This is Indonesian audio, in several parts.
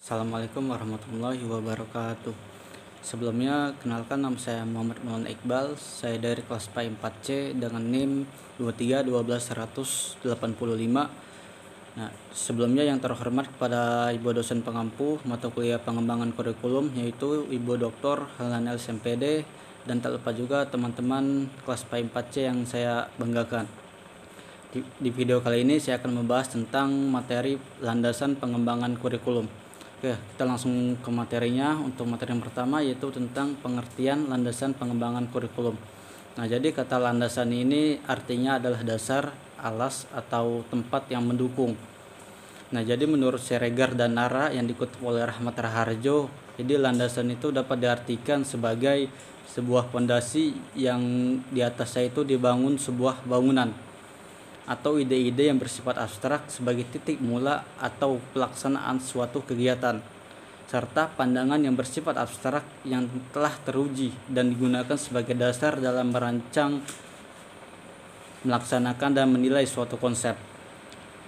Assalamualaikum warahmatullahi wabarakatuh. Sebelumnya, kenalkan nama saya Muhammad Maulana Iqbal. Saya dari kelas PAI 4C dengan NIM 2312185. Nah, sebelumnya yang terhormat kepada Ibu dosen pengampu mata kuliah pengembangan kurikulum, yaitu Ibu Dr. Helana SMPD, dan tak lupa juga teman-teman kelas PAI 4C yang saya banggakan. Di video kali ini saya akan membahas tentang materi landasan pengembangan kurikulum. Oke, kita langsung ke materinya. Untuk materi yang pertama yaitu tentang pengertian landasan pengembangan kurikulum. Nah, jadi kata landasan ini artinya adalah dasar, alas, atau tempat yang mendukung. Nah, jadi menurut Siregar dan Nara yang dikutip oleh Rahmat Raharjo, jadi landasan itu dapat diartikan sebagai sebuah fondasi yang di atasnya itu dibangun sebuah bangunan atau ide-ide yang bersifat abstrak sebagai titik mula atau pelaksanaan suatu kegiatan, serta pandangan yang bersifat abstrak yang telah teruji dan digunakan sebagai dasar dalam merancang, melaksanakan, dan menilai suatu konsep.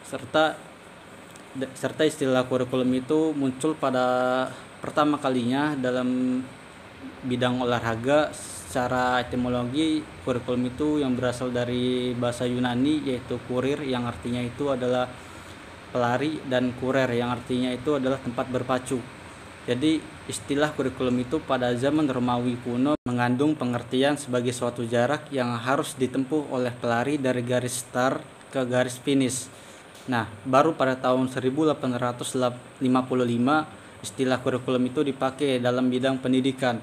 Serta istilah kurikulum itu muncul pada pertama kalinya dalam bidang olahraga. Secara etimologi, kurikulum itu yang berasal dari bahasa Yunani, yaitu kurir yang artinya itu adalah pelari, dan kurer yang artinya itu adalah tempat berpacu. Jadi istilah kurikulum itu pada zaman Romawi kuno mengandung pengertian sebagai suatu jarak yang harus ditempuh oleh pelari dari garis start ke garis finish. Nah, baru pada tahun 1855 istilah kurikulum itu dipakai dalam bidang pendidikan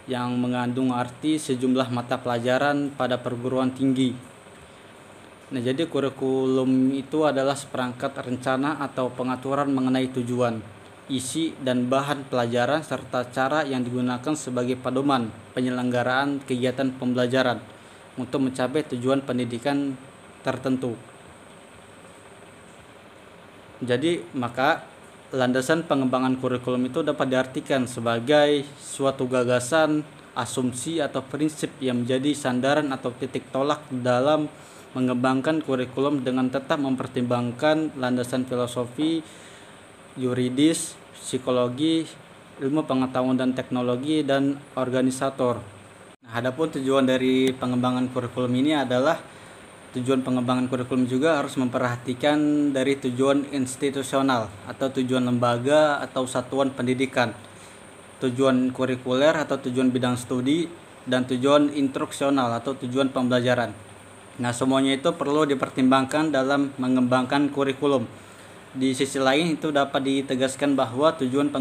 yang mengandung arti sejumlah mata pelajaran pada perguruan tinggi. Nah, jadi kurikulum itu adalah seperangkat rencana atau pengaturan mengenai tujuan, isi, dan bahan pelajaran serta cara yang digunakan sebagai pedoman penyelenggaraan kegiatan pembelajaran untuk mencapai tujuan pendidikan tertentu. Jadi, maka landasan pengembangan kurikulum itu dapat diartikan sebagai suatu gagasan, asumsi, atau prinsip yang menjadi sandaran atau titik tolak dalam mengembangkan kurikulum dengan tetap mempertimbangkan landasan filosofi, yuridis, psikologi, ilmu pengetahuan dan teknologi, dan organisator. Nah, adapun tujuan dari pengembangan kurikulum ini adalah tujuan pengembangan kurikulum juga harus memperhatikan dari tujuan institusional atau tujuan lembaga atau satuan pendidikan, tujuan kurikuler atau tujuan bidang studi, dan tujuan instruksional atau tujuan pembelajaran. Nah, semuanya itu perlu dipertimbangkan dalam mengembangkan kurikulum. Di sisi lain itu dapat ditegaskan bahwa tujuan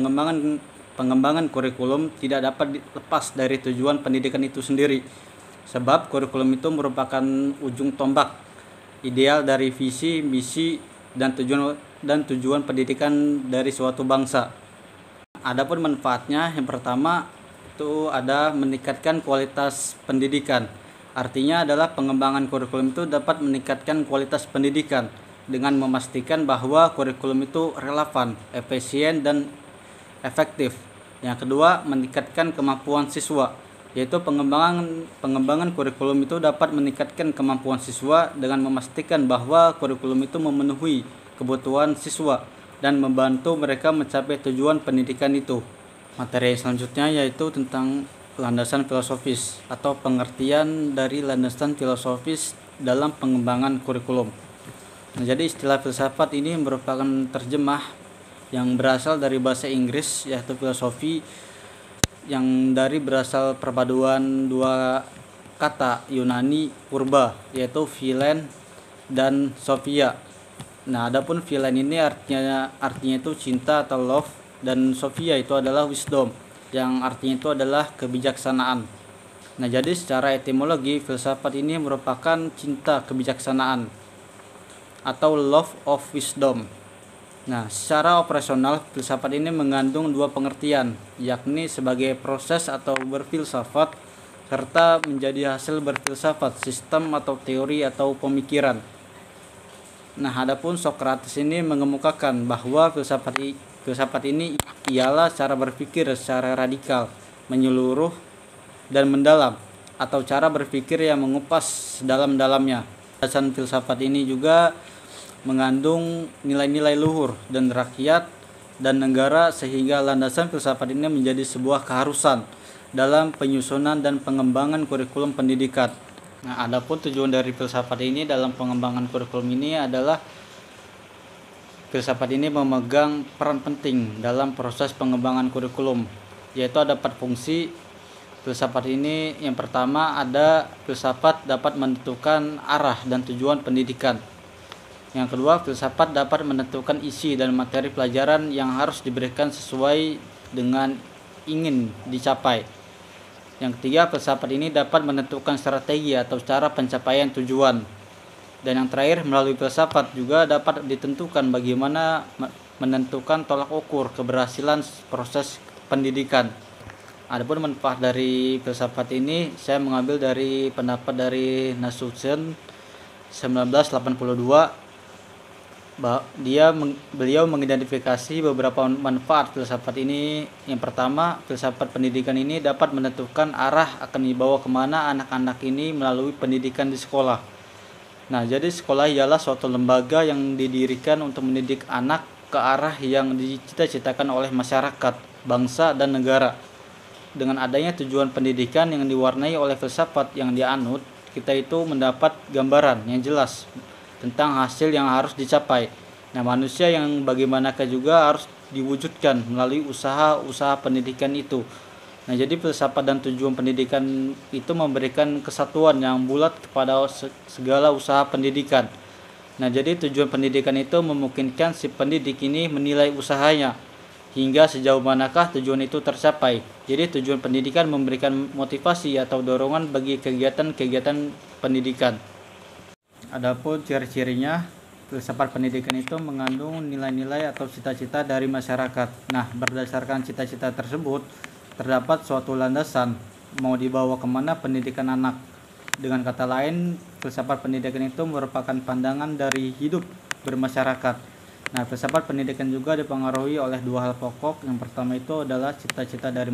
pengembangan kurikulum tidak dapat lepas dari tujuan pendidikan itu sendiri. Sebab kurikulum itu merupakan ujung tombak ideal dari visi, misi, dan tujuan pendidikan dari suatu bangsa. Adapun manfaatnya, yang pertama itu ada meningkatkan kualitas pendidikan. Artinya adalah pengembangan kurikulum itu dapat meningkatkan kualitas pendidikan dengan memastikan bahwa kurikulum itu relevan, efisien, dan efektif. Yang kedua, meningkatkan kemampuan siswa, yaitu pengembangan kurikulum itu dapat meningkatkan kemampuan siswa dengan memastikan bahwa kurikulum itu memenuhi kebutuhan siswa dan membantu mereka mencapai tujuan pendidikan itu. Materi selanjutnya yaitu tentang landasan filosofis atau pengertian dari landasan filosofis dalam pengembangan kurikulum. Nah, jadi istilah filsafat ini merupakan terjemah yang berasal dari bahasa Inggris, yaitu filosofi, yang berasal perpaduan dua kata Yunani purba, yaitu philen dan sophia. Nah, adapun philen ini artinya itu cinta atau love, dan sophia itu adalah wisdom, yang artinya itu adalah kebijaksanaan. Nah, jadi secara etimologi filsafat ini merupakan cinta kebijaksanaan atau love of wisdom. Nah, secara operasional, filsafat ini mengandung dua pengertian, yakni sebagai proses atau berfilsafat, serta menjadi hasil berfilsafat, sistem atau teori atau pemikiran. Nah, adapun Socrates ini mengemukakan bahwa filsafat ini ialah cara berpikir secara radikal, menyeluruh, dan mendalam, atau cara berpikir yang mengupas dalam-dalamnya. Landasan filsafat ini juga mengandung nilai-nilai luhur dan rakyat dan negara, sehingga landasan filsafat ini menjadi sebuah keharusan dalam penyusunan dan pengembangan kurikulum pendidikan. Nah, adapun tujuan dari filsafat ini dalam pengembangan kurikulum ini adalah filsafat ini memegang peran penting dalam proses pengembangan kurikulum, yaitu ada 4 fungsi. Filsafat ini yang pertama ada filsafat dapat menentukan arah dan tujuan pendidikan. Yang kedua, filsafat dapat menentukan isi dan materi pelajaran yang harus diberikan sesuai dengan ingin dicapai. Yang ketiga, filsafat ini dapat menentukan strategi atau cara pencapaian tujuan. Dan yang terakhir, melalui filsafat juga dapat ditentukan bagaimana menentukan tolak ukur keberhasilan proses pendidikan. Adapun manfaat dari filsafat ini saya mengambil dari pendapat dari Nasution 1982. Beliau mengidentifikasi beberapa manfaat filsafat ini. Yang pertama, filsafat pendidikan ini dapat menentukan arah akan dibawa kemana anak-anak ini melalui pendidikan di sekolah. Nah, jadi sekolah ialah suatu lembaga yang didirikan untuk mendidik anak ke arah yang dicita-citakan oleh masyarakat, bangsa, dan negara. Dengan adanya tujuan pendidikan yang diwarnai oleh filsafat yang dianut, kita itu mendapat gambaran yang jelas tentang hasil yang harus dicapai. Nah, manusia yang bagaimanakah juga harus diwujudkan melalui usaha-usaha pendidikan itu. Nah, jadi filsafat dan tujuan pendidikan itu memberikan kesatuan yang bulat kepada segala usaha pendidikan. Nah, jadi tujuan pendidikan itu memungkinkan si pendidik ini menilai usahanya hingga sejauh manakah tujuan itu tercapai. Jadi tujuan pendidikan memberikan motivasi atau dorongan bagi kegiatan-kegiatan pendidikan. Adapun ciri-cirinya, filsafat pendidikan itu mengandung nilai-nilai atau cita-cita dari masyarakat. Nah, berdasarkan cita-cita tersebut, terdapat suatu landasan mau dibawa kemana pendidikan anak. Dengan kata lain, filsafat pendidikan itu merupakan pandangan dari hidup bermasyarakat. Nah, filsafat pendidikan juga dipengaruhi oleh 2 hal pokok. Yang pertama itu adalah cita-cita dari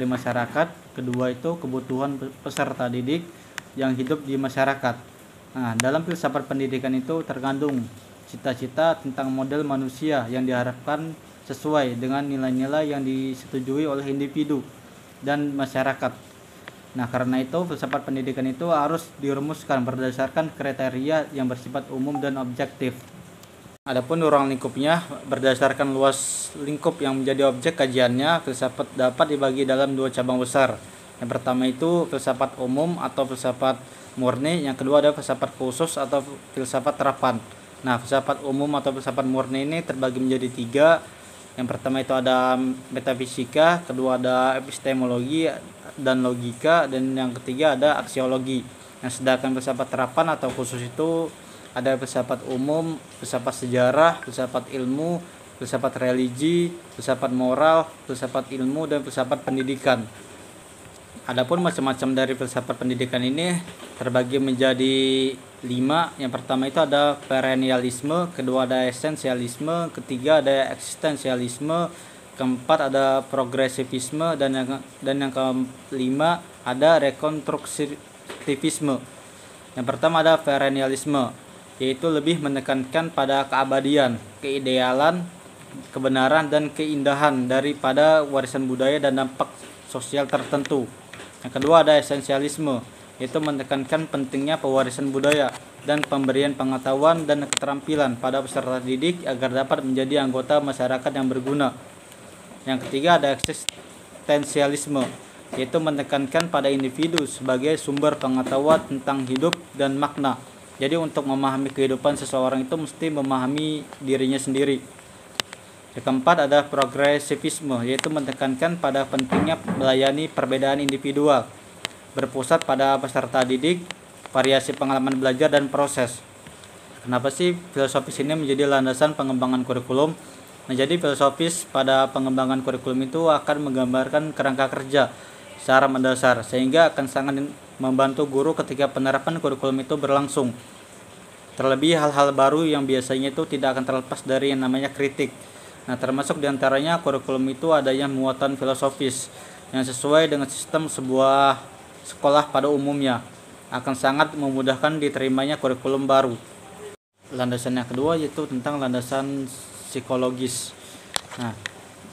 masyarakat. Kedua itu kebutuhan peserta didik yang hidup di masyarakat. Nah, dalam filsafat pendidikan itu terkandung cita-cita tentang model manusia yang diharapkan sesuai dengan nilai-nilai yang disetujui oleh individu dan masyarakat. Nah, karena itu filsafat pendidikan itu harus dirumuskan berdasarkan kriteria yang bersifat umum dan objektif. Adapun ruang lingkupnya, berdasarkan luas lingkup yang menjadi objek kajiannya, filsafat dapat dibagi dalam 2 cabang besar. Yang pertama itu filsafat umum atau filsafat murni, yang kedua ada filsafat khusus atau filsafat terapan. Nah, filsafat umum atau filsafat murni ini terbagi menjadi 3. Yang pertama itu ada metafisika, kedua ada epistemologi dan logika, dan yang ketiga ada aksiologi. Nah, sedangkan filsafat terapan atau khusus itu ada filsafat umum, filsafat sejarah, filsafat ilmu, filsafat religi, filsafat moral, filsafat ilmu, dan filsafat pendidikan. Adapun macam-macam dari filsafat pendidikan ini terbagi menjadi 5. Yang pertama itu ada perennialisme, kedua ada esensialisme, ketiga ada eksistensialisme, keempat ada progresivisme, dan yang kelima ada rekonstruktivisme. Yang pertama ada perennialisme, yaitu lebih menekankan pada keabadian, keidealan, kebenaran, dan keindahan daripada warisan budaya dan dampak sosial tertentu. Yang kedua ada esensialisme, yaitu menekankan pentingnya pewarisan budaya dan pemberian pengetahuan dan keterampilan pada peserta didik agar dapat menjadi anggota masyarakat yang berguna. Yang ketiga ada eksistensialisme, yaitu menekankan pada individu sebagai sumber pengetahuan tentang hidup dan makna. Jadi untuk memahami kehidupan seseorang itu mesti memahami dirinya sendiri. Yang keempat ada progresivisme, yaitu menekankan pada pentingnya melayani perbedaan individual, berpusat pada peserta didik, variasi pengalaman belajar dan proses. Kenapa sih filosofis ini menjadi landasan pengembangan kurikulum? Nah, jadi filosofis pada pengembangan kurikulum itu akan menggambarkan kerangka kerja secara mendasar, sehingga akan sangat membantu guru ketika penerapan kurikulum itu berlangsung. Terlebih hal-hal baru yang biasanya itu tidak akan terlepas dari yang namanya kritik. Nah, termasuk diantaranya kurikulum itu adanya muatan filosofis yang sesuai dengan sistem sebuah sekolah pada umumnya, akan sangat memudahkan diterimanya kurikulum baru. Landasan yang kedua yaitu tentang landasan psikologis. Nah,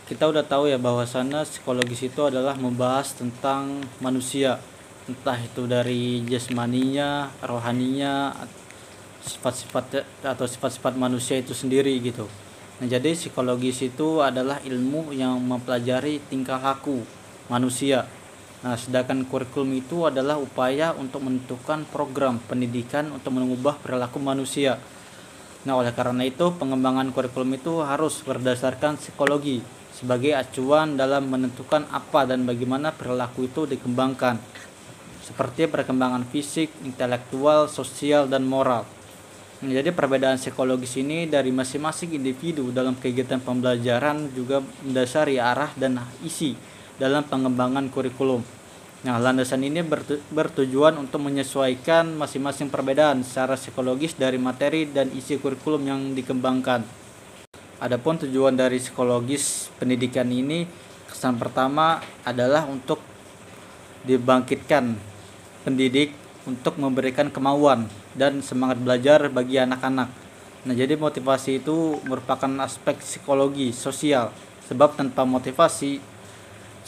kita udah tahu ya bahwasannya psikologis itu adalah membahas tentang manusia, entah itu dari jasmaninya, rohaninya, sifat-sifat atau sifat-sifat manusia itu sendiri gitu. Nah, jadi psikologis itu adalah ilmu yang mempelajari tingkah laku manusia. Nah, sedangkan kurikulum itu adalah upaya untuk menentukan program pendidikan untuk mengubah perilaku manusia. Nah, oleh karena itu pengembangan kurikulum itu harus berdasarkan psikologi sebagai acuan dalam menentukan apa dan bagaimana perilaku itu dikembangkan, seperti perkembangan fisik, intelektual, sosial, dan moral. Nah, jadi perbedaan psikologis ini dari masing-masing individu dalam kegiatan pembelajaran juga mendasari arah dan isi dalam pengembangan kurikulum. Nah, landasan ini bertujuan untuk menyesuaikan masing-masing perbedaan secara psikologis dari materi dan isi kurikulum yang dikembangkan. Adapun tujuan dari psikologis pendidikan ini, kesan pertama adalah untuk dibangkitkan pendidik untuk memberikan kemauan dan semangat belajar bagi anak-anak. Nah, jadi motivasi itu merupakan aspek psikologi sosial, sebab tanpa motivasi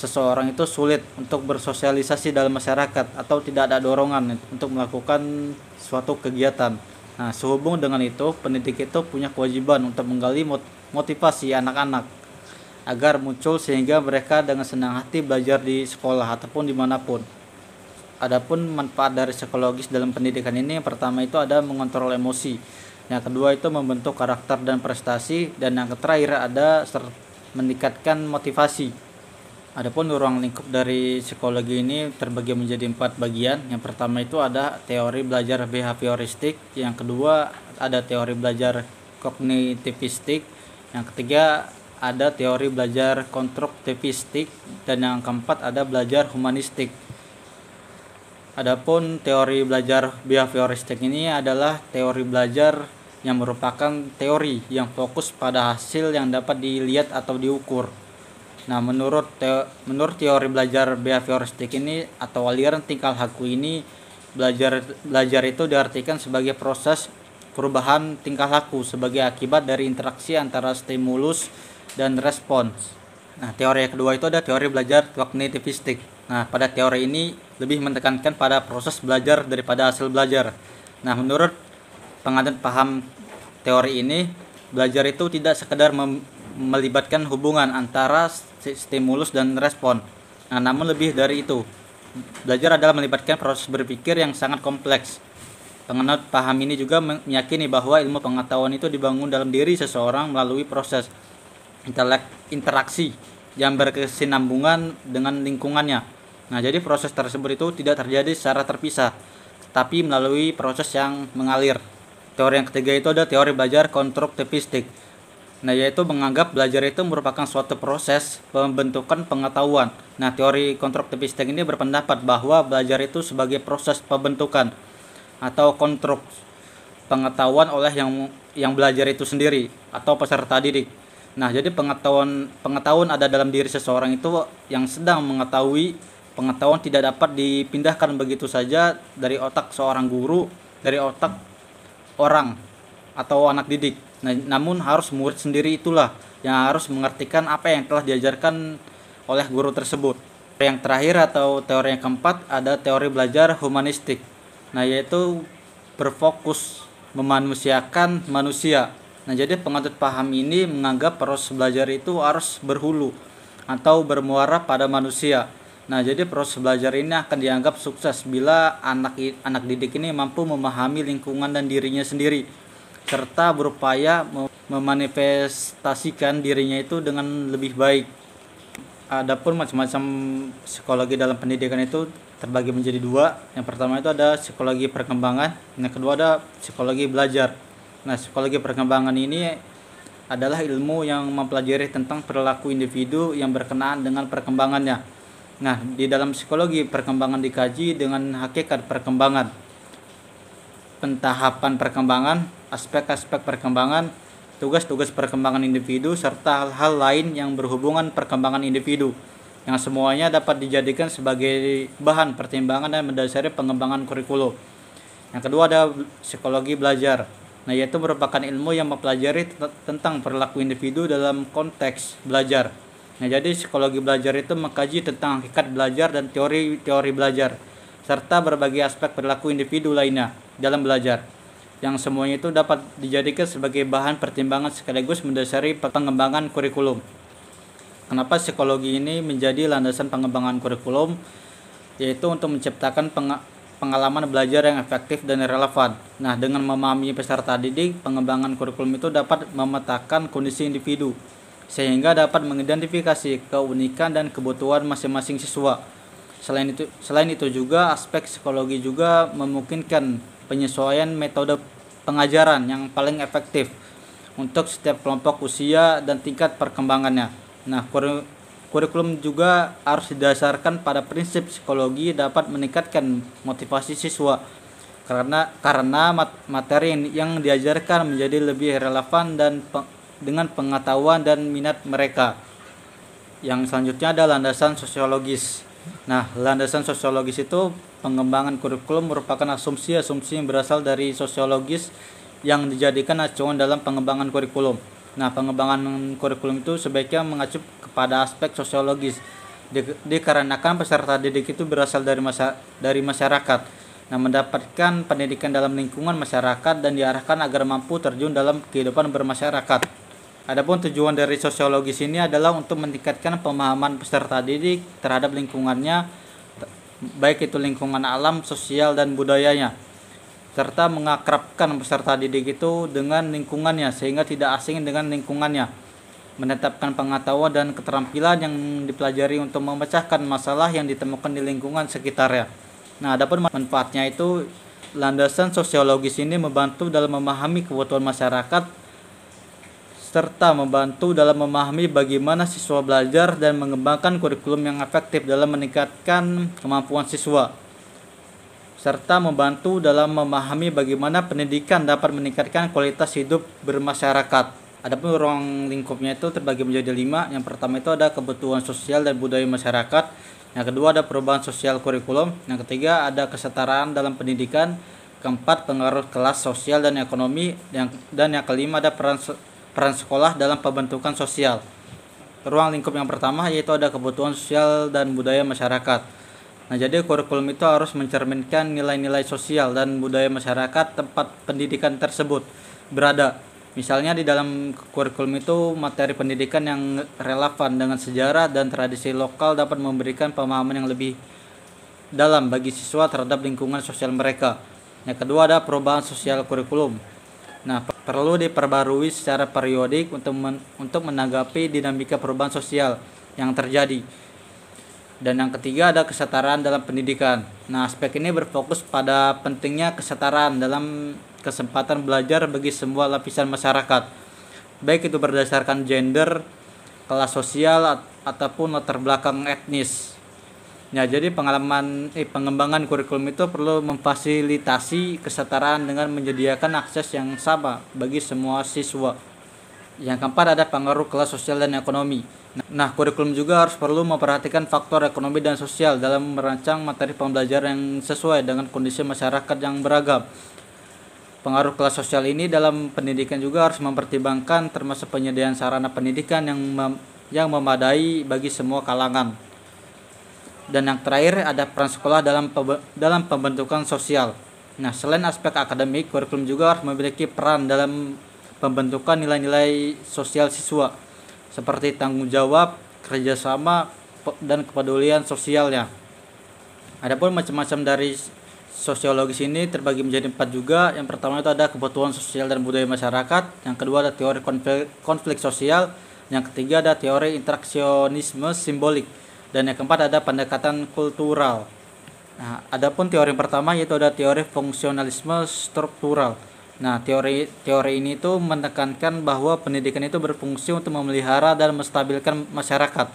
seseorang itu sulit untuk bersosialisasi dalam masyarakat atau tidak ada dorongan untuk melakukan suatu kegiatan. Nah, sehubung dengan itu, pendidik itu punya kewajiban untuk menggali motivasi anak-anak agar muncul sehingga mereka dengan senang hati belajar di sekolah ataupun dimanapun. Adapun manfaat dari psikologis dalam pendidikan ini, yang pertama itu ada mengontrol emosi, yang kedua itu membentuk karakter dan prestasi, dan yang terakhir ada meningkatkan motivasi. Adapun ruang lingkup dari psikologi ini terbagi menjadi 4 bagian. Yang pertama itu ada teori belajar behavioristik, yang kedua ada teori belajar kognitivistik, yang ketiga ada teori belajar konstruktivistik, dan yang keempat ada belajar humanistik. Adapun teori belajar behavioristik ini adalah teori belajar yang merupakan teori yang fokus pada hasil yang dapat dilihat atau diukur. Nah, menurut teori belajar behavioristik ini atau aliran tingkah laku ini, belajar itu diartikan sebagai proses perubahan tingkah laku sebagai akibat dari interaksi antara stimulus dan respons. Nah, teori yang kedua itu ada teori belajar kognitivistik. Nah, pada teori ini lebih menekankan pada proses belajar daripada hasil belajar. Nah, menurut penganut paham teori ini, belajar itu tidak sekedar melibatkan hubungan antara stimulus dan respon. Nah, namun lebih dari itu, belajar adalah melibatkan proses berpikir yang sangat kompleks. Penganut paham ini juga meyakini bahwa ilmu pengetahuan itu dibangun dalam diri seseorang melalui proses interaksi yang berkesinambungan dengan lingkungannya. Nah, jadi proses tersebut itu tidak terjadi secara terpisah, tapi melalui proses yang mengalir. Teori yang ketiga itu ada teori belajar konstruktivistik. Nah, yaitu menganggap belajar itu merupakan suatu proses pembentukan pengetahuan. Nah, teori konstruktivistik ini berpendapat bahwa belajar itu sebagai proses pembentukan atau konstruk pengetahuan oleh yang belajar itu sendiri atau peserta didik. Nah, jadi pengetahuan ada dalam diri seseorang itu yang sedang mengetahui. Pengetahuan tidak dapat dipindahkan begitu saja dari otak seorang guru, dari otak orang atau anak didik. Nah, namun harus murid sendiri itulah yang harus mengertikan apa yang telah diajarkan oleh guru tersebut. Yang terakhir atau teori yang keempat ada teori belajar humanistik. Nah, yaitu berfokus memanusiakan manusia. Nah, jadi penganut paham ini menganggap proses belajar itu harus berhulu atau bermuara pada manusia. Nah, jadi proses belajar ini akan dianggap sukses bila anak didik ini mampu memahami lingkungan dan dirinya sendiri, serta berupaya memanifestasikan dirinya itu dengan lebih baik. Adapun macam-macam psikologi dalam pendidikan itu terbagi menjadi 2. Yang pertama itu ada psikologi perkembangan, yang kedua ada psikologi belajar. Nah, psikologi perkembangan ini adalah ilmu yang mempelajari tentang perilaku individu yang berkenaan dengan perkembangannya. Nah, di dalam psikologi perkembangan dikaji dengan hakikat perkembangan, pentahapan perkembangan, aspek-aspek perkembangan, tugas-tugas perkembangan individu, serta hal-hal lain yang berhubungan perkembangan individu, yang semuanya dapat dijadikan sebagai bahan pertimbangan dan mendasari pengembangan kurikulum. Yang kedua ada psikologi belajar. Nah, yaitu merupakan ilmu yang mempelajari tentang perilaku individu dalam konteks belajar. Nah, jadi psikologi belajar itu mengkaji tentang hakikat belajar dan teori-teori belajar, serta berbagai aspek perilaku individu lainnya dalam belajar, yang semuanya itu dapat dijadikan sebagai bahan pertimbangan sekaligus mendasari pengembangan kurikulum. Kenapa psikologi ini menjadi landasan pengembangan kurikulum? Yaitu untuk menciptakan pengalaman belajar yang efektif dan relevan. Nah, dengan memahami peserta didik, pengembangan kurikulum itu dapat memetakan kondisi individu, sehingga dapat mengidentifikasi keunikan dan kebutuhan masing-masing siswa. Selain itu juga aspek psikologi juga memungkinkan penyesuaian metode pengajaran yang paling efektif untuk setiap kelompok usia dan tingkat perkembangannya. Nah, kurikulum juga harus didasarkan pada prinsip psikologi dapat meningkatkan motivasi siswa karena materi yang diajarkan menjadi lebih relevan dan dengan pengetahuan dan minat mereka. Yang selanjutnya ada landasan sosiologis. Nah, landasan sosiologis itu pengembangan kurikulum merupakan asumsi-asumsi yang berasal dari sosiologis yang dijadikan acuan dalam pengembangan kurikulum. Nah, pengembangan kurikulum itu sebaiknya mengacu kepada aspek sosiologis dikarenakan peserta didik itu berasal dari masyarakat. Nah, mendapatkan pendidikan dalam lingkungan masyarakat dan diarahkan agar mampu terjun dalam kehidupan bermasyarakat. Adapun tujuan dari sosiologis ini adalah untuk meningkatkan pemahaman peserta didik terhadap lingkungannya, baik itu lingkungan alam, sosial, dan budayanya, serta mengakrabkan peserta didik itu dengan lingkungannya sehingga tidak asing dengan lingkungannya, menetapkan pengetahuan dan keterampilan yang dipelajari untuk memecahkan masalah yang ditemukan di lingkungan sekitarnya. Nah, adapun manfaatnya itu, landasan sosiologis ini membantu dalam memahami kebutuhan masyarakat serta membantu dalam memahami bagaimana siswa belajar dan mengembangkan kurikulum yang efektif dalam meningkatkan kemampuan siswa, serta membantu dalam memahami bagaimana pendidikan dapat meningkatkan kualitas hidup bermasyarakat. Adapun ruang lingkupnya itu terbagi menjadi 5. Yang pertama itu ada kebutuhan sosial dan budaya masyarakat. Yang kedua ada perubahan sosial kurikulum. Yang ketiga ada kesetaraan dalam pendidikan. Keempat, pengaruh kelas sosial dan ekonomi. Dan yang kelima ada peran sekolah dalam pembentukan sosial. Ruang lingkup yang pertama yaitu ada kebutuhan sosial dan budaya masyarakat. Nah, jadi kurikulum itu harus mencerminkan nilai-nilai sosial dan budaya masyarakat tempat pendidikan tersebut berada. Misalnya di dalam kurikulum itu materi pendidikan yang relevan dengan sejarah dan tradisi lokal dapat memberikan pemahaman yang lebih dalam bagi siswa terhadap lingkungan sosial mereka. Yang kedua ada perubahan sosial kurikulum. Nah, perlu diperbarui secara periodik untuk menanggapi dinamika perubahan sosial yang terjadi. Dan yang ketiga ada kesetaraan dalam pendidikan. Nah, aspek ini berfokus pada pentingnya kesetaraan dalam kesempatan belajar bagi semua lapisan masyarakat, baik itu berdasarkan gender, kelas sosial, ataupun latar belakang etnis. Ya, jadi pengembangan kurikulum itu perlu memfasilitasi kesetaraan dengan menyediakan akses yang sama bagi semua siswa. Yang keempat ada pengaruh kelas sosial dan ekonomi. Nah, kurikulum juga harus perlu memperhatikan faktor ekonomi dan sosial dalam merancang materi pembelajaran yang sesuai dengan kondisi masyarakat yang beragam. Pengaruh kelas sosial ini dalam pendidikan juga harus mempertimbangkan termasuk penyediaan sarana pendidikan yang memadai bagi semua kalangan. Dan yang terakhir ada peran sekolah dalam pembentukan sosial. Nah, selain aspek akademik, kurikulum juga harus memiliki peran dalam pembentukan nilai-nilai sosial siswa, seperti tanggung jawab, kerjasama, dan kepedulian sosialnya. Adapun macam-macam dari sosiologis ini terbagi menjadi 4 juga. Yang pertama itu ada kebutuhan sosial dan budaya masyarakat. Yang kedua ada teori konflik sosial. Yang ketiga ada teori interaksionisme simbolik. Dan yang keempat ada pendekatan kultural. Nah, adapun teori pertama yaitu ada teori fungsionalisme struktural. Nah, teori ini itu menekankan bahwa pendidikan itu berfungsi untuk memelihara dan menstabilkan masyarakat.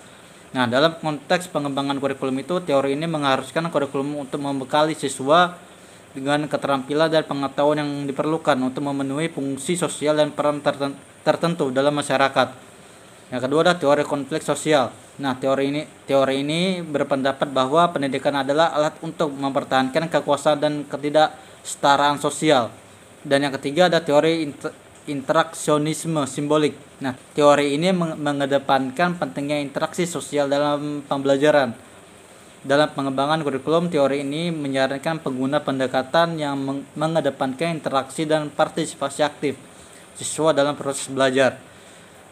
Nah, dalam konteks pengembangan kurikulum itu, teori ini mengharuskan kurikulum untuk membekali siswa dengan keterampilan dan pengetahuan yang diperlukan untuk memenuhi fungsi sosial dan peran tertentu dalam masyarakat. Yang kedua ada teori konflik sosial. Nah, teori ini berpendapat bahwa pendidikan adalah alat untuk mempertahankan kekuasaan dan ketidaksetaraan sosial. Dan yang ketiga ada teori interaksionisme simbolik. Nah, teori ini mengedepankan pentingnya interaksi sosial dalam pembelajaran. Dalam pengembangan kurikulum, teori ini menyarankan pengguna pendekatan yang mengedepankan interaksi dan partisipasi aktif siswa dalam proses belajar.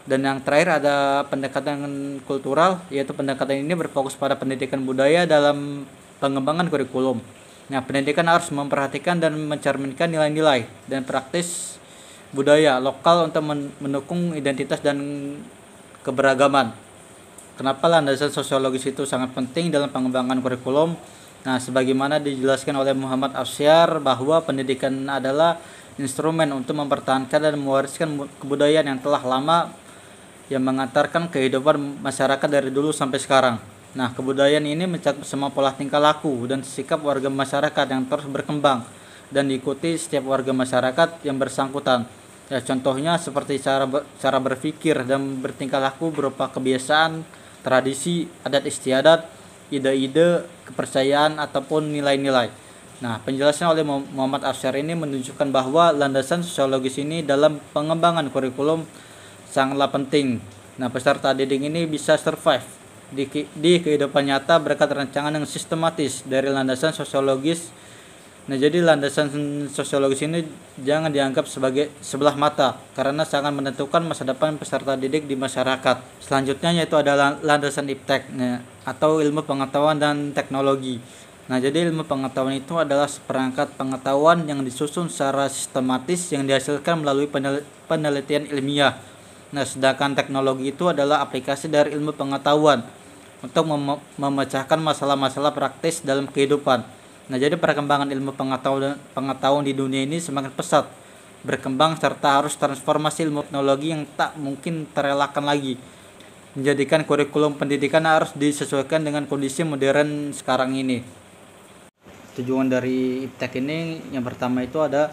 Dan yang terakhir ada pendekatan kultural, yaitu pendekatan ini berfokus pada pendidikan budaya dalam pengembangan kurikulum. Nah, pendidikan harus memperhatikan dan mencerminkan nilai-nilai dan praktis budaya lokal untuk mendukung identitas dan keberagaman. Kenapa landasan sosiologis itu sangat penting dalam pengembangan kurikulum? Nah, sebagaimana dijelaskan oleh Muhammad Afsyar bahwa pendidikan adalah instrumen untuk mempertahankan dan mewariskan kebudayaan yang telah lama yang mengantarkan kehidupan masyarakat dari dulu sampai sekarang. Nah, kebudayaan ini mencakup semua pola tingkah laku dan sikap warga masyarakat yang terus berkembang dan diikuti setiap warga masyarakat yang bersangkutan. Ya, contohnya seperti cara berpikir dan bertingkah laku berupa kebiasaan, tradisi, adat istiadat, ide-ide, kepercayaan ataupun nilai-nilai. Nah, penjelasan oleh Muhammad Afsyar ini menunjukkan bahwa landasan sosiologis ini dalam pengembangan kurikulum sangatlah penting. Nah, peserta didik ini bisa survive di kehidupan nyata berkat rancangan yang sistematis dari landasan sosiologis. Nah, jadi landasan sosiologis ini jangan dianggap sebagai sebelah mata karena sangat menentukan masa depan peserta didik di masyarakat. Selanjutnya yaitu adalah landasan IPTEK, atau ilmu pengetahuan dan teknologi. Nah, jadi ilmu pengetahuan itu adalah seperangkat pengetahuan yang disusun secara sistematis yang dihasilkan melalui penelitian ilmiah. Nah, sedangkan teknologi itu adalah aplikasi dari ilmu pengetahuan untuk memecahkan masalah-masalah praktis dalam kehidupan. Nah, jadi perkembangan ilmu pengetahuan di dunia ini semakin pesat berkembang serta harus transformasi ilmu teknologi yang tak mungkin terelakkan lagi. Menjadikan kurikulum pendidikan harus disesuaikan dengan kondisi modern sekarang ini. Tujuan dari IPTEK ini yang pertama itu ada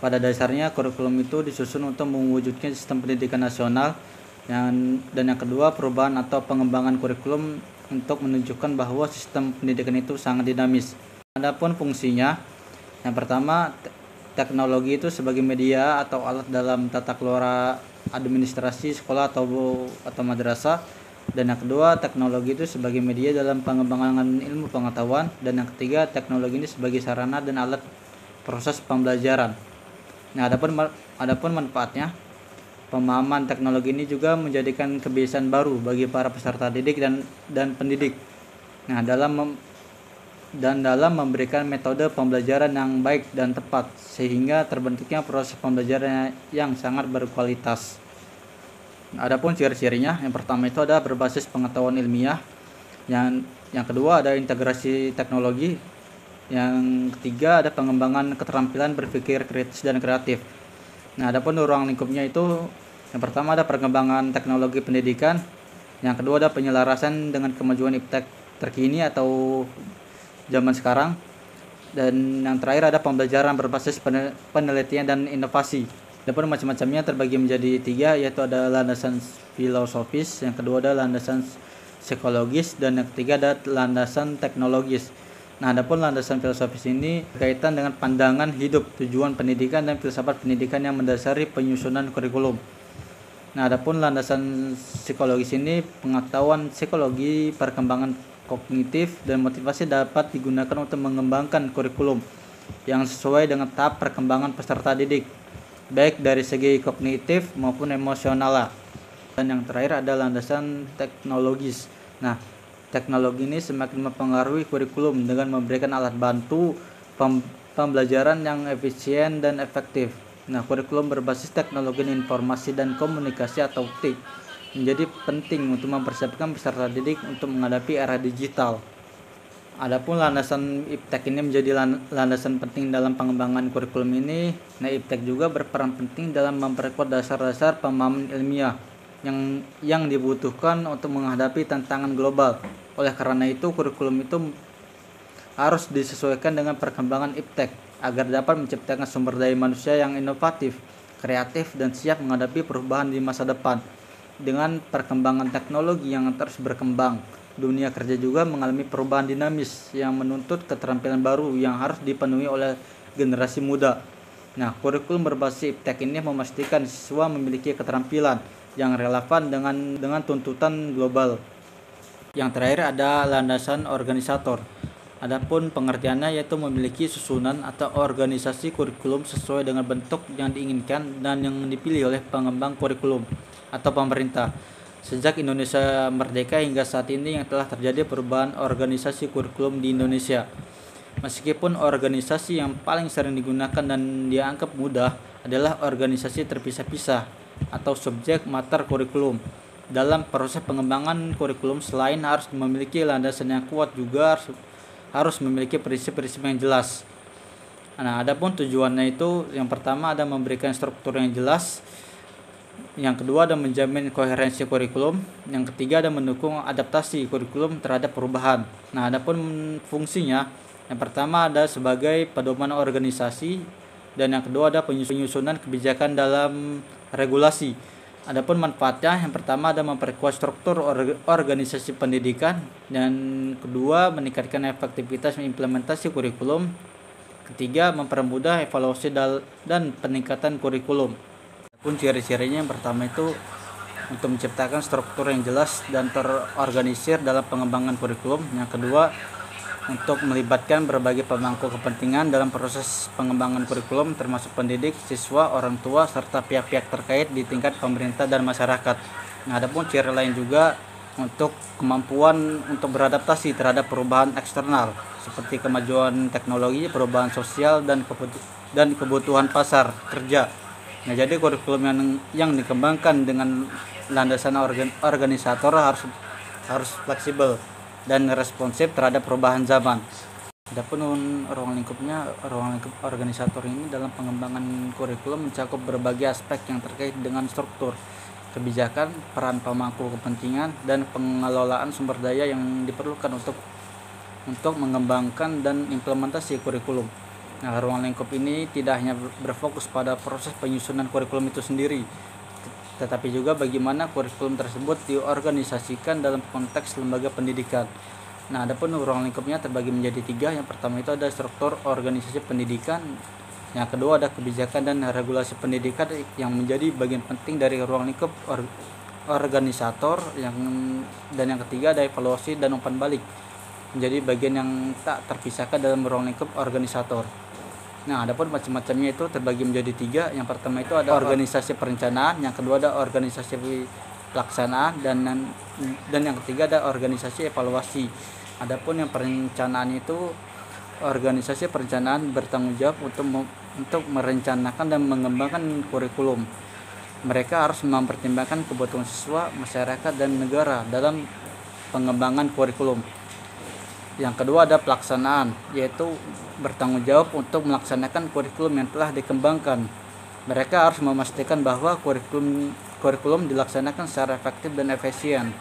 pada dasarnya kurikulum itu disusun untuk mewujudkan sistem pendidikan nasional dan yang kedua perubahan atau pengembangan kurikulum untuk menunjukkan bahwa sistem pendidikan itu sangat dinamis. Adapun fungsinya, yang pertama teknologi itu sebagai media atau alat dalam tata kelola administrasi sekolah atau madrasah, dan yang kedua teknologi itu sebagai media dalam pengembangan ilmu pengetahuan, dan yang ketiga teknologi ini sebagai sarana dan alat proses pembelajaran. Nah, adapun manfaatnya, pemahaman teknologi ini juga menjadikan kebiasaan baru bagi para peserta didik dan pendidik. Nah, dalam memberikan metode pembelajaran yang baik dan tepat sehingga terbentuknya proses pembelajaran yang sangat berkualitas. Adapun ciri-cirinya, yang pertama itu ada berbasis pengetahuan ilmiah, yang kedua ada integrasi teknologi, yang ketiga ada pengembangan keterampilan berpikir kritis dan kreatif. Nah, adapun ruang lingkupnya itu yang pertama ada perkembangan teknologi pendidikan, yang kedua ada penyelarasan dengan kemajuan IPTEK terkini atau zaman sekarang, dan yang terakhir ada pembelajaran berbasis penelitian dan inovasi. Adapun macam-macamnya terbagi menjadi 3, yaitu ada landasan filosofis, yang kedua ada landasan psikologis, dan yang ketiga ada landasan teknologis. Nah, adapun landasan filosofis ini berkaitan dengan pandangan hidup, tujuan pendidikan dan filsafat pendidikan yang mendasari penyusunan kurikulum. Nah, adapun landasan psikologis ini pengetahuan psikologi, perkembangan kognitif dan motivasi dapat digunakan untuk mengembangkan kurikulum yang sesuai dengan tahap perkembangan peserta didik, baik dari segi kognitif maupun emosional. Dan yang terakhir ada landasan teknologis. Nah, teknologi ini semakin mempengaruhi kurikulum dengan memberikan alat bantu pembelajaran yang efisien dan efektif. Nah, kurikulum berbasis teknologi informasi dan komunikasi atau TIK menjadi penting untuk mempersiapkan peserta didik untuk menghadapi era digital. Adapun landasan IPTEK ini menjadi landasan penting dalam pengembangan kurikulum ini. Nah, IPTEK juga berperan penting dalam memperkuat dasar-dasar pemahaman ilmiah yang dibutuhkan untuk menghadapi tantangan global. Oleh karena itu, kurikulum itu harus disesuaikan dengan perkembangan IPTEK agar dapat menciptakan sumber daya manusia yang inovatif, kreatif, dan siap menghadapi perubahan di masa depan. Dengan perkembangan teknologi yang terus berkembang, dunia kerja juga mengalami perubahan dinamis yang menuntut keterampilan baru yang harus dipenuhi oleh generasi muda. Nah, kurikulum berbasis iptek ini memastikan siswa memiliki keterampilan yang relevan dengan tuntutan global. Yang terakhir ada landasan organisator. Adapun pengertiannya yaitu memiliki susunan atau organisasi kurikulum sesuai dengan bentuk yang diinginkan dan yang dipilih oleh pengembang kurikulum atau pemerintah. Sejak Indonesia merdeka hingga saat ini yang telah terjadi perubahan organisasi kurikulum di Indonesia. Meskipun organisasi yang paling sering digunakan dan dianggap mudah adalah organisasi terpisah-pisah atau subjek mater kurikulum. Dalam proses pengembangan kurikulum, selain harus memiliki landasan yang kuat, juga harus memiliki prinsip-prinsip yang jelas. Nah, adapun tujuannya itu yang pertama ada memberikan struktur yang jelas, yang kedua ada menjamin koherensi kurikulum, yang ketiga ada mendukung adaptasi kurikulum terhadap perubahan. Nah, adapun fungsinya, yang pertama ada sebagai pedoman organisasi, dan yang kedua ada penyusunan kebijakan dalam regulasi. Adapun manfaatnya, yang pertama ada memperkuat struktur organisasi pendidikan, dan kedua meningkatkan efektivitas implementasi kurikulum, ketiga mempermudah evaluasi dan peningkatan kurikulum. Adapun ciri-cirinya, yang pertama itu untuk menciptakan struktur yang jelas dan terorganisir dalam pengembangan kurikulum, yang kedua untuk melibatkan berbagai pemangku kepentingan dalam proses pengembangan kurikulum termasuk pendidik, siswa, orang tua, serta pihak-pihak terkait di tingkat pemerintah dan masyarakat. Nah, adapun ciri lain juga untuk kemampuan untuk beradaptasi terhadap perubahan eksternal seperti kemajuan teknologi, perubahan sosial, dan kebutuhan pasar kerja. Nah, jadi kurikulum yang dikembangkan dengan landasan organisator harus fleksibel dan responsif terhadap perubahan zaman. Adapun ruang lingkup organisator ini dalam pengembangan kurikulum mencakup berbagai aspek yang terkait dengan struktur, kebijakan, peran pemangku kepentingan, dan pengelolaan sumber daya yang diperlukan untuk mengembangkan dan implementasi kurikulum. Nah, ruang lingkup ini tidak hanya berfokus pada proses penyusunan kurikulum itu sendiri, tetapi juga bagaimana kurikulum tersebut diorganisasikan dalam konteks lembaga pendidikan. Nah, adapun ruang lingkupnya terbagi menjadi 3. Yang pertama itu ada struktur organisasi pendidikan, yang kedua ada kebijakan dan regulasi pendidikan yang menjadi bagian penting dari ruang lingkup organisator, dan yang ketiga ada evaluasi dan umpan balik menjadi bagian yang tak terpisahkan dalam ruang lingkup organisator. Nah, adapun macam-macamnya itu terbagi menjadi 3. Yang pertama itu ada organisasi perencanaan, yang kedua ada organisasi pelaksanaan, dan yang ketiga ada organisasi evaluasi. Adapun yang perencanaan itu, organisasi perencanaan bertanggung jawab untuk merencanakan dan mengembangkan kurikulum. Mereka harus mempertimbangkan kebutuhan siswa, masyarakat, dan negara dalam pengembangan kurikulum. Yang kedua ada pelaksanaan, yaitu bertanggung jawab untuk melaksanakan kurikulum yang telah dikembangkan. Mereka harus memastikan bahwa kurikulum dilaksanakan secara efektif dan efisien.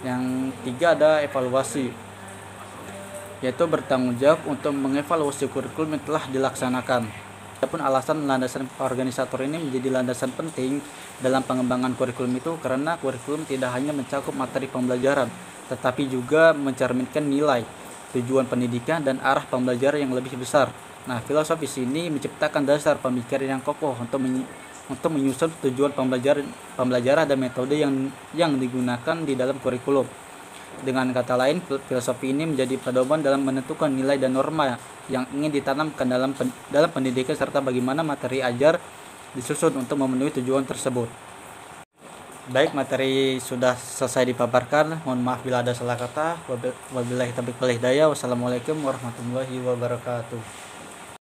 Yang tiga ada evaluasi, yaitu bertanggung jawab untuk mengevaluasi kurikulum yang telah dilaksanakan. Adapun alasan landasan organisator ini menjadi landasan penting dalam pengembangan kurikulum itu karena kurikulum tidak hanya mencakup materi pembelajaran, tetapi juga mencerminkan nilai, tujuan pendidikan, dan arah pembelajaran yang lebih besar. Nah, filosofis ini menciptakan dasar pemikiran yang kokoh untuk menyusun tujuan pembelajaran dan metode yang digunakan di dalam kurikulum. Dengan kata lain, filosofi ini menjadi pedoman dalam menentukan nilai dan norma yang ingin ditanamkan dalam pendidikan serta bagaimana materi ajar disusun untuk memenuhi tujuan tersebut. Baik, materi sudah selesai dipaparkan. Mohon maaf bila ada salah kata. Wabillahi taufiq wal hidayah. Wassalamualaikum warahmatullahi wabarakatuh.